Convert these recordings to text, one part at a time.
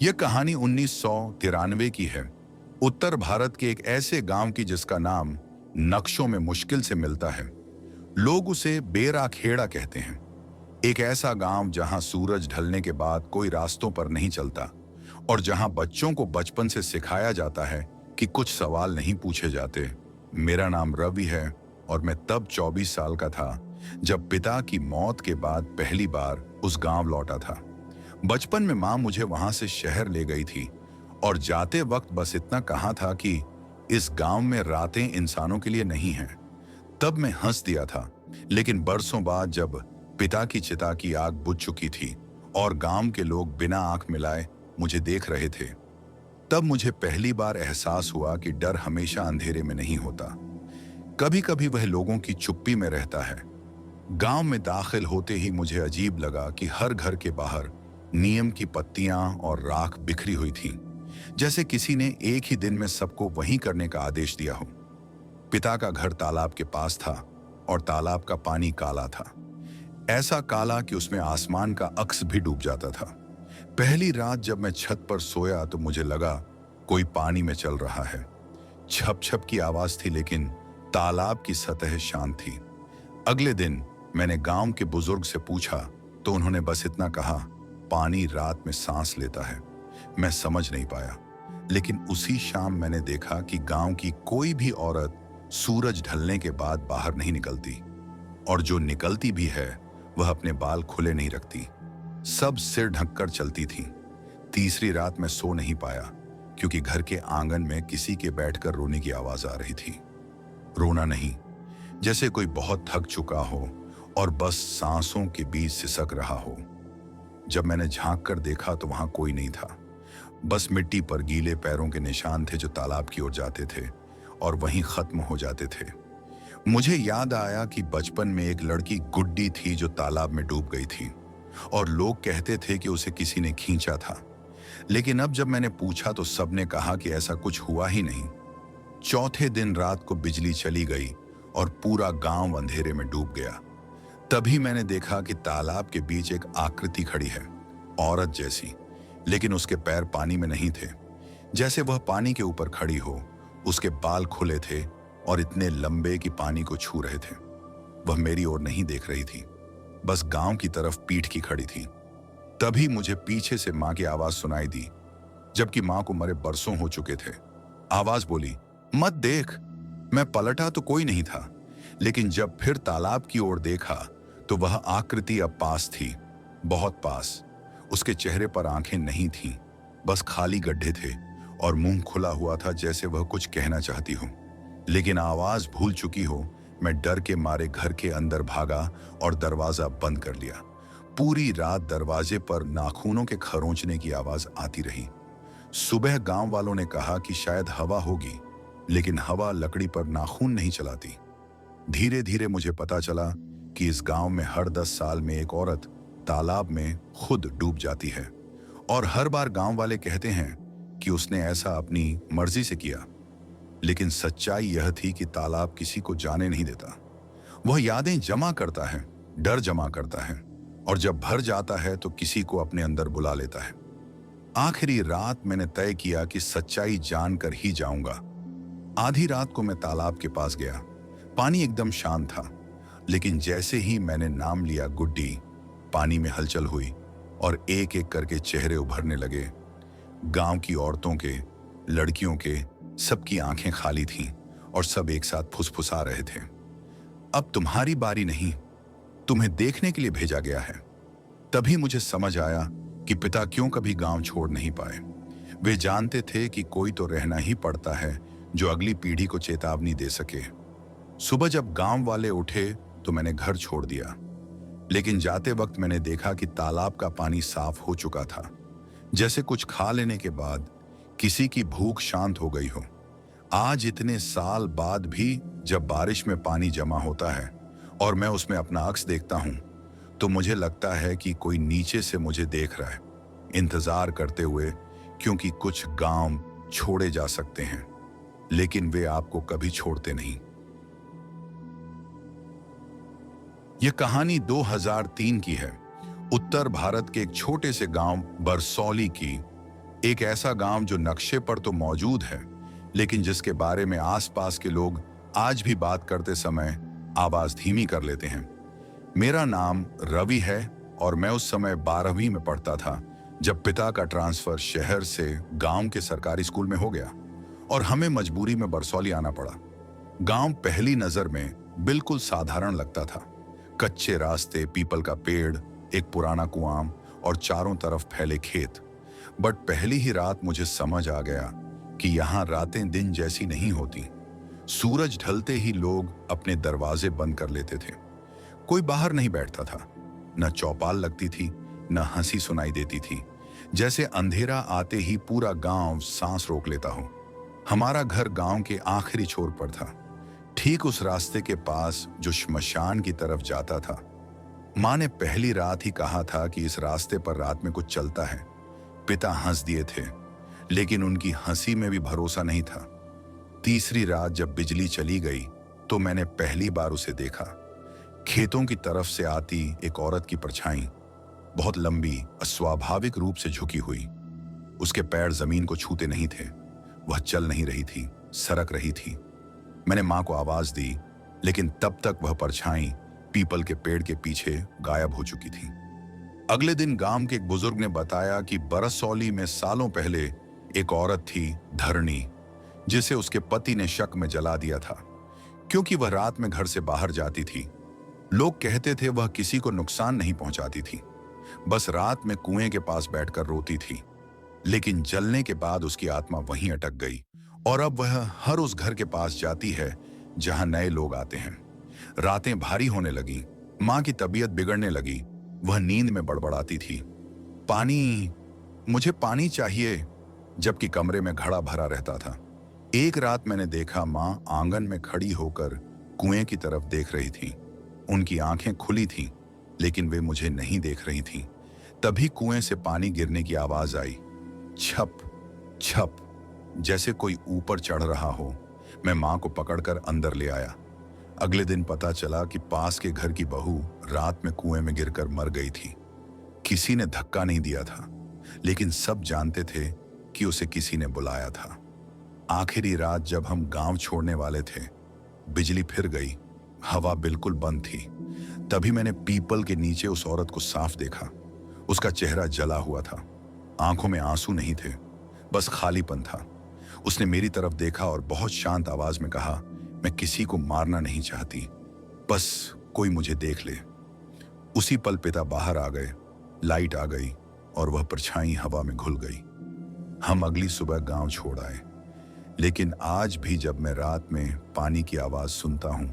यह कहानी 1993 की है। उत्तर भारत के एक ऐसे गांव की जिसका नाम नक्शों में मुश्किल से मिलता है। लोग उसे बेरा खेड़ा कहते हैं। एक ऐसा गांव जहां सूरज ढलने के बाद कोई रास्तों पर नहीं चलता और जहां बच्चों को बचपन से सिखाया जाता है कि कुछ सवाल नहीं पूछे जाते। मेरा नाम रवि है और मैं तब 24 साल का था जब पिता की मौत के बाद पहली बार उस गांव लौटा था। बचपन में माँ मुझे वहां से शहर ले गई थी और जाते वक्त बस इतना कहा था कि इस गांव में रातें इंसानों के लिए नहीं हैं। तब मैं हंस दिया था, लेकिन बरसों बाद जब पिता की चिता की आग बुझ चुकी थी और गांव के लोग बिना आंख मिलाए मुझे देख रहे थे, तब मुझे पहली बार एहसास हुआ कि डर हमेशा अंधेरे में नहीं होता। कभी कभी वह लोगों की चुप्पी में रहता है। गांव में दाखिल होते ही मुझे अजीब लगा कि हर घर के बाहर नीम की पत्तियां और राख बिखरी हुई थी, जैसे किसी ने एक ही दिन में सबको वहीं करने का आदेश दिया हो। पिता का घर तालाब के पास था और तालाब का पानी काला था, ऐसा काला कि उसमें आसमान का अक्स भी डूब जाता था। पहली रात जब मैं छत पर सोया तो मुझे लगा कोई पानी में चल रहा है। छप छप की आवाज थी, लेकिन तालाब की सतह शांत थी। अगले दिन मैंने गांव के बुजुर्ग से पूछा तो उन्होंने बस इतना कहा, पानी रात में सांस लेता है। मैं समझ नहीं पाया, लेकिन उसी शाम मैंने देखा कि गांव की कोई भी औरत सूरज ढलने के बाद बाहर नहीं निकलती, और जो निकलती भी है वह अपने बाल खुले नहीं रखती, सब सिर ढककर चलती थी। तीसरी रात मैं सो नहीं पाया क्योंकि घर के आंगन में किसी के बैठकर रोने की आवाज आ रही थी। रोना नहीं, जैसे कोई बहुत थक चुका हो और बस सांसों के बीच सिसक रहा हो। जब मैंने झांक कर देखा तो वहां कोई नहीं था, बस मिट्टी पर गीले पैरों के निशान थे जो तालाब की ओर जाते थे और वहीं खत्म हो जाते थे। मुझे याद आया कि बचपन में एक लड़की गुड्डी थी जो तालाब में डूब गई थी और लोग कहते थे कि उसे किसी ने खींचा था, लेकिन अब जब मैंने पूछा तो सबने कहा कि ऐसा कुछ हुआ ही नहीं। चौथे दिन रात को बिजली चली गई और पूरा गांव अंधेरे में डूब गया। तभी मैंने देखा कि तालाब के बीच एक आकृति खड़ी है, औरत जैसी, लेकिन उसके पैर पानी में नहीं थे, जैसे वह पानी के ऊपर खड़ी हो। उसके बाल खुले थे और इतने लंबे कि पानी को छू रहे थे। वह मेरी ओर नहीं देख रही थी, बस गांव की तरफ पीठ की खड़ी थी। तभी मुझे पीछे से माँ की आवाज सुनाई दी, जबकि माँ को मरे बरसों हो चुके थे। आवाज बोली, मत देख। मैं पलटा तो कोई नहीं था, लेकिन जब फिर तालाब की ओर देखा तो वह आकृति अब पास थी, बहुत पास। उसके चेहरे पर आंखें नहीं थीं, बस खाली गड्ढे थे और मुंह खुला हुआ था, जैसे वह कुछ कहना चाहती हो, लेकिन आवाज भूल चुकी हो। मैं डर के मारे घर के अंदर भागा और दरवाजा बंद कर लिया। पूरी रात दरवाजे पर नाखूनों के खरोंचने की आवाज आती रही। सुबह गांव वालों ने कहा कि शायद हवा होगी, लेकिन हवा लकड़ी पर नाखून नहीं चलाती। धीरे धीरे मुझे पता चला कि इस गांव में हर 10 साल में एक औरत तालाब में खुद डूब जाती है, और हर बार गांव वाले कहते हैं कि उसने ऐसा अपनी मर्जी से किया। लेकिन सच्चाई यह थी कि तालाब किसी को जाने नहीं देता। वह यादें जमा करता है, डर जमा करता है, और जब भर जाता है तो किसी को अपने अंदर बुला लेता है। आखिरी रात मैंने तय किया कि सच्चाई जानकर ही जाऊंगा। आधी रात को मैं तालाब के पास गया। पानी एकदम शांत था, लेकिन जैसे ही मैंने नाम लिया गुड्डी, पानी में हलचल हुई और एक एक करके चेहरे उभरने लगे। गांव की औरतों के, लड़कियों के, सबकी आंखें खाली थीं और सब एक साथ फुसफुसा रहे थे, अब तुम्हारी बारी नहीं, तुम्हें देखने के लिए भेजा गया है। तभी मुझे समझ आया कि पिता क्यों कभी गांव छोड़ नहीं पाए। वे जानते थे कि कोई तो रहना ही पड़ता है जो अगली पीढ़ी को चेतावनी दे सके। सुबह जब गांव वाले उठे तो मैंने घर छोड़ दिया, लेकिन जाते वक्त मैंने देखा कि तालाब का पानी साफ हो चुका था, जैसे कुछ खा लेने के बाद किसी की भूख शांत हो गई हो। आज इतने साल बाद भी जब बारिश में पानी जमा होता है और मैं उसमें अपना अक्स देखता हूं, तो मुझे लगता है कि कोई नीचे से मुझे देख रहा है, इंतजार करते हुए, क्योंकि कुछ गांव छोड़े जा सकते हैं, लेकिन वे आपको कभी छोड़ते नहीं। यह कहानी 2003 की है, उत्तर भारत के एक छोटे से गांव बरसौली की। एक ऐसा गांव जो नक्शे पर तो मौजूद है, लेकिन जिसके बारे में आसपास के लोग आज भी बात करते समय आवाज धीमी कर लेते हैं। मेरा नाम रवि है और मैं उस समय 12वीं में पढ़ता था जब पिता का ट्रांसफर शहर से गांव के सरकारी स्कूल में हो गया और हमें मजबूरी में बरसौली आना पड़ा। गांव पहली नजर में बिल्कुल साधारण लगता था। कच्चे रास्ते, पीपल का पेड़, एक पुराना कुआं और चारों तरफ फैले खेत। बट पहली ही रात मुझे समझ आ गया कि यहाँ रातें दिन जैसी नहीं होती। सूरज ढलते ही लोग अपने दरवाजे बंद कर लेते थे। कोई बाहर नहीं बैठता था, न चौपाल लगती थी, न हंसी सुनाई देती थी। जैसे अंधेरा आते ही पूरा गांव सांस रोक लेता हो। हमारा घर गांव के आखिरी छोर पर था, ठीक उस रास्ते के पास जो श्मशान की तरफ जाता था। माँ ने पहली रात ही कहा था कि इस रास्ते पर रात में कुछ चलता है। पिता हंस दिए थे, लेकिन उनकी हंसी में भी भरोसा नहीं था। तीसरी रात जब बिजली चली गई तो मैंने पहली बार उसे देखा। खेतों की तरफ से आती एक औरत की परछाई, बहुत लंबी, अस्वाभाविक रूप से झुकी हुई। उसके पैर जमीन को छूते नहीं थे। वह चल नहीं रही थी, सरक रही थी। मैंने मां को आवाज दी, लेकिन तब तक वह परछाई पीपल के पेड़ के पीछे गायब हो चुकी थी। अगले दिन गांव के एक बुजुर्ग ने बताया कि बरसौली में सालों पहले एक औरत थी, धरणी, जिसे उसके पति ने शक में जला दिया था, क्योंकि वह रात में घर से बाहर जाती थी। लोग कहते थे वह किसी को नुकसान नहीं पहुंचाती थी, बस रात में कुएं के पास बैठकर रोती थी। लेकिन जलने के बाद उसकी आत्मा वहीं अटक गई और अब वह हर उस घर के पास जाती है जहां नए लोग आते हैं। रातें भारी होने लगी, मां की तबीयत बिगड़ने लगी। वह नींद में बड़बड़ाती थी, पानी, मुझे पानी चाहिए, जबकि कमरे में घड़ा भरा रहता था। एक रात मैंने देखा मां आंगन में खड़ी होकर कुएं की तरफ देख रही थी। उनकी आंखें खुली थीं, लेकिन वे मुझे नहीं देख रही थीं। तभी कुएं से पानी गिरने की आवाज आई, छप छप, जैसे कोई ऊपर चढ़ रहा हो। मैं मां को पकड़कर अंदर ले आया। अगले दिन पता चला कि पास के घर की बहू रात में कुएं में गिरकर मर गई थी। किसी ने धक्का नहीं दिया था, लेकिन सब जानते थे कि उसे किसी ने बुलाया था। आखिरी रात जब हम गांव छोड़ने वाले थे, बिजली फिर गई। हवा बिल्कुल बंद थी। तभी मैंने पीपल के नीचे उस औरत को साफ देखा। उसका चेहरा जला हुआ था, आंखों में आंसू नहीं थे, बस खालीपन था। उसने मेरी तरफ देखा और बहुत शांत आवाज में कहा, मैं किसी को मारना नहीं चाहती, बस कोई मुझे देख ले। उसी पल पिता बाहर आ गए, लाइट आ गई और वह परछाई हवा में घुल गई। हम अगली सुबह गांव छोड़ आए। लेकिन आज भी जब मैं रात में पानी की आवाज सुनता हूं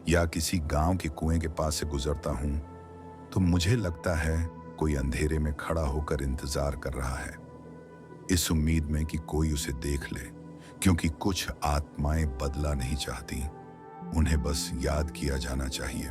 या किसी गांव के कुएं के पास से गुजरता हूं, तो मुझे लगता है कोई अंधेरे में खड़ा होकर इंतजार कर रहा है, इस उम्मीद में कि कोई उसे देख ले, क्योंकि कुछ आत्माएं बदला नहीं चाहती, उन्हें बस याद किया जाना चाहिए।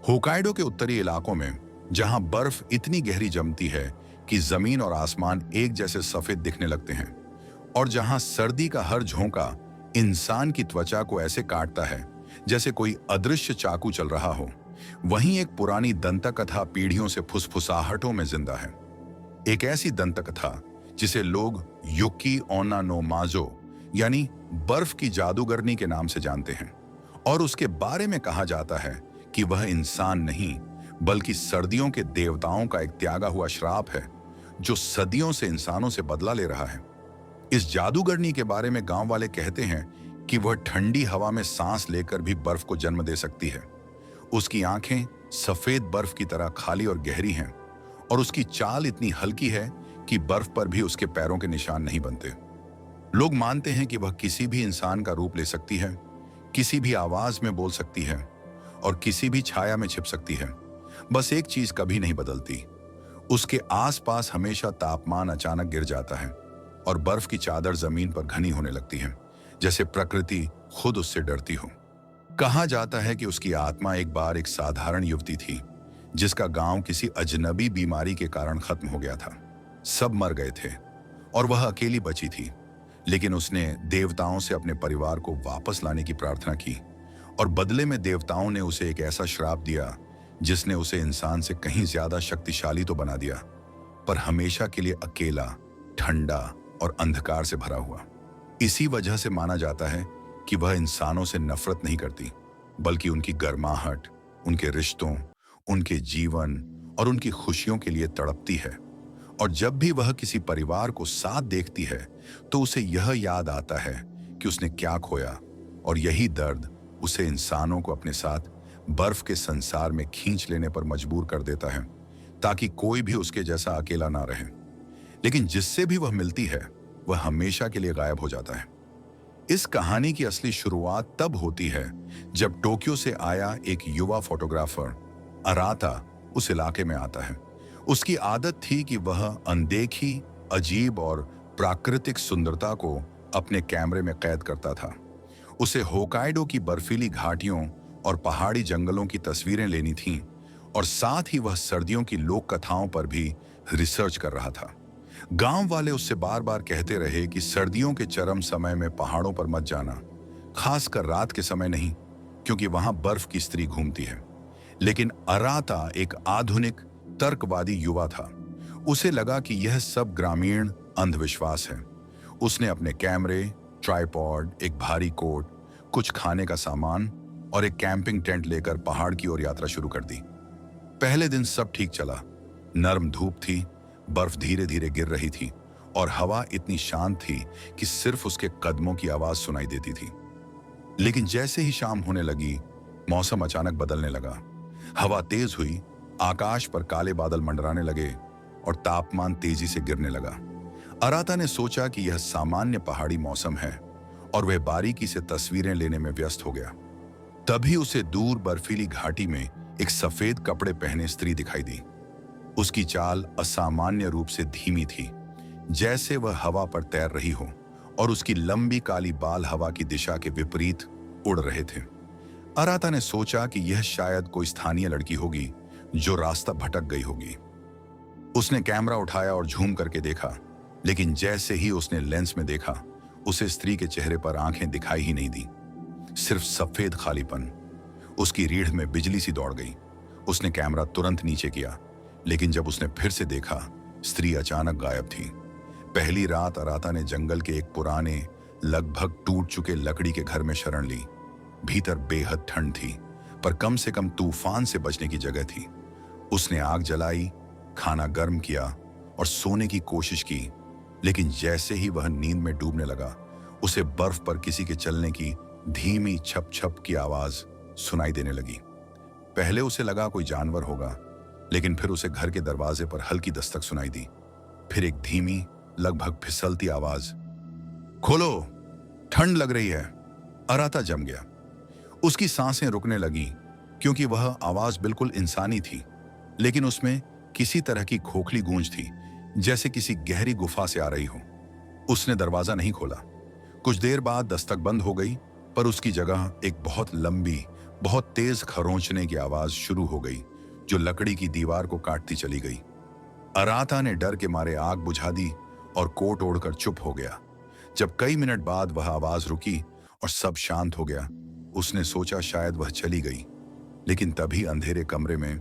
होकाइडो के उत्तरी इलाकों में, जहां बर्फ इतनी गहरी जमती है कि जमीन और आसमान एक जैसे सफेद दिखने लगते हैं, और जहां सर्दी का हर झोंका इंसान की त्वचा को ऐसे काटता है जैसे कोई अदृश्य चाकू चल रहा हो, वहीं एक पुरानी दंतकथा पीढ़ियों से फुसफुसाहटों में जिंदा है। एक ऐसी दंतकथा जिसे लोग युकी ओना नो माजो यानी बर्फ की जादूगरनी के नाम से जानते हैं, और उसके बारे में कहा जाता है कि वह इंसान नहीं बल्कि सर्दियों के देवताओं का एक त्यागा हुआ श्राप है जो सदियों से इंसानों से बदला ले रहा है। इस जादूगरनी के बारे में गांव वाले कहते हैं कि वह ठंडी हवा में सांस लेकर भी बर्फ को जन्म दे सकती है। उसकी आंखें सफेद बर्फ की तरह खाली और गहरी हैं, और उसकी चाल इतनी हल्की है कि बर्फ पर भी उसके पैरों के निशान नहीं बनते। लोग मानते हैं कि वह किसी भी इंसान का रूप ले सकती है, किसी भी आवाज में बोल सकती है और किसी भी छाया में छिप सकती है। बस एक चीज कभी नहीं बदलती, उसके आसपास हमेशा तापमान अचानक गिर जाता है और बर्फ की चादर जमीन पर घनी होने लगती है, जैसे प्रकृति खुद उससे डरती हो। कहा जाता है कि उसकी आत्मा एक बार एक साधारण युवती थी जिसका गांव किसी अजनबी बीमारी के कारण खत्म हो गया था। सब मर गए थे और वह अकेली बची थी, लेकिन उसने देवताओं से अपने परिवार को वापस लाने की प्रार्थना की, और बदले में देवताओं ने उसे एक ऐसा श्राप दिया जिसने उसे इंसान से कहीं ज्यादा शक्तिशाली तो बना दिया, पर हमेशा के लिए अकेला, ठंडा और अंधकार से भरा हुआ। इसी वजह से माना जाता है कि वह इंसानों से नफरत नहीं करती, बल्कि उनकी गर्माहट, उनके रिश्तों, उनके जीवन और उनकी खुशियों के लिए तड़पती है। और जब भी वह किसी परिवार को साथ देखती है तो उसे यह याद आता है कि उसने क्या खोया, और यही दर्द उसे इंसानों को अपने साथ बर्फ के संसार में खींच लेने पर मजबूर कर देता है, ताकि कोई भी उसके जैसा अकेला ना रहे। लेकिन जिससे भी वह मिलती है वह हमेशा के लिए गायब हो जाता है। इस कहानी की असली शुरुआत तब होती है जब टोक्यो से आया एक युवा फोटोग्राफर अराता उस इलाके में आता है। उसकी आदत थी कि वह अनदेखी, अजीब और प्राकृतिक सुंदरता को अपने कैमरे में कैद करता था। उसे होकाइडो की बर्फीली घाटियों और पहाड़ी जंगलों की तस्वीरें लेनी थीं, और साथ ही वह सर्दियों की लोक कथाओं पर भी रिसर्च कर रहा था। गांव वाले उससे बार बार कहते रहे कि सर्दियों के चरम समय में पहाड़ों पर मत जाना, खासकर रात के समय नहीं, क्योंकि वहां बर्फ की स्त्री घूमती है। लेकिन अराता एक आधुनिक, तर्कवादी युवा था। उसे लगा कि यह सब ग्रामीण अंधविश्वास है। उसने अपने कैमरे, ट्राइपॉड, एक भारी कोट, कुछ खाने का सामान और एक कैंपिंग टेंट लेकर पहाड़ की ओर यात्रा शुरू कर दी। पहले दिन सब ठीक चला। नर्म धूप थी, बर्फ धीरे धीरे गिर रही थी और हवा इतनी शांत थी कि सिर्फ उसके कदमों की आवाज सुनाई देती थी। लेकिन जैसे ही शाम होने लगी, मौसम अचानक बदलने लगा। हवा तेज हुई, आकाश पर काले बादल मंडराने लगे और तापमान तेजी से गिरने लगा। अराता ने सोचा कि यह सामान्य पहाड़ी मौसम है और वह बारीकी से तस्वीरें लेने में व्यस्त हो गया। तभी उसे दूर बर्फीली घाटी में एक सफेद कपड़े पहने स्त्री दिखाई दी। उसकी चाल असामान्य रूप से धीमी थी, जैसे वह हवा पर तैर रही हो, और उसकी लंबी काली बाल हवा की दिशा के विपरीत उड़ रहे थे। अराता ने सोचा कि यह शायद कोई स्थानीय लड़की होगी जो रास्ता भटक गई होगी। उसने कैमरा उठाया और झूम करके देखा, लेकिन जैसे ही उसने लेंस में देखा, उसे स्त्री के चेहरे पर आंखें दिखाई ही नहीं दी, सिर्फ सफेद खालीपन। उसकी रीढ़ में बिजली सी दौड़ गई। उसने कैमरा तुरंत नीचे किया, लेकिन जब उसने फिर से देखा, स्त्री अचानक गायब थी। पहली रात अराता ने जंगल के एक पुराने, लगभग टूट चुके लकड़ी के घर में शरण ली। भीतर बेहद ठंड थी, पर कम से कम तूफान से बचने की जगह थी। उसने आग जलाई, खाना गर्म किया और सोने की कोशिश की, लेकिन जैसे ही वह नींद में डूबने लगा, उसे बर्फ पर किसी के चलने की धीमी छप छप की आवाज सुनाई देने लगी। पहले उसे लगा कोई जानवर होगा, लेकिन फिर उसे घर के दरवाजे पर हल्की दस्तक सुनाई दी। फिर एक धीमी, लगभग फिसलती आवाज, खोलो, ठंड लग रही है। अराता जम गया। उसकी सांसें रुकने लगी, क्योंकि वह आवाज बिल्कुल इंसानी थी, लेकिन उसमें किसी तरह की खोखली गूंज थी, जैसे किसी गहरी गुफा से आ रही हो। उसने दरवाजा नहीं खोला। कुछ देर बाद दस्तक बंद हो गई, पर उसकी जगह एक बहुत लंबी, बहुत तेज खरोंचने की आवाज शुरू हो गई, जो लकड़ी की दीवार को काटती चली गई। अराता ने डर के मारे आग बुझा दी और कोट ओढ़कर चुप हो गया। जब कई मिनट बाद वह आवाज रुकी और सब शांत हो गया, उसने सोचा शायद वह चली गई। लेकिन तभी अंधेरे कमरे में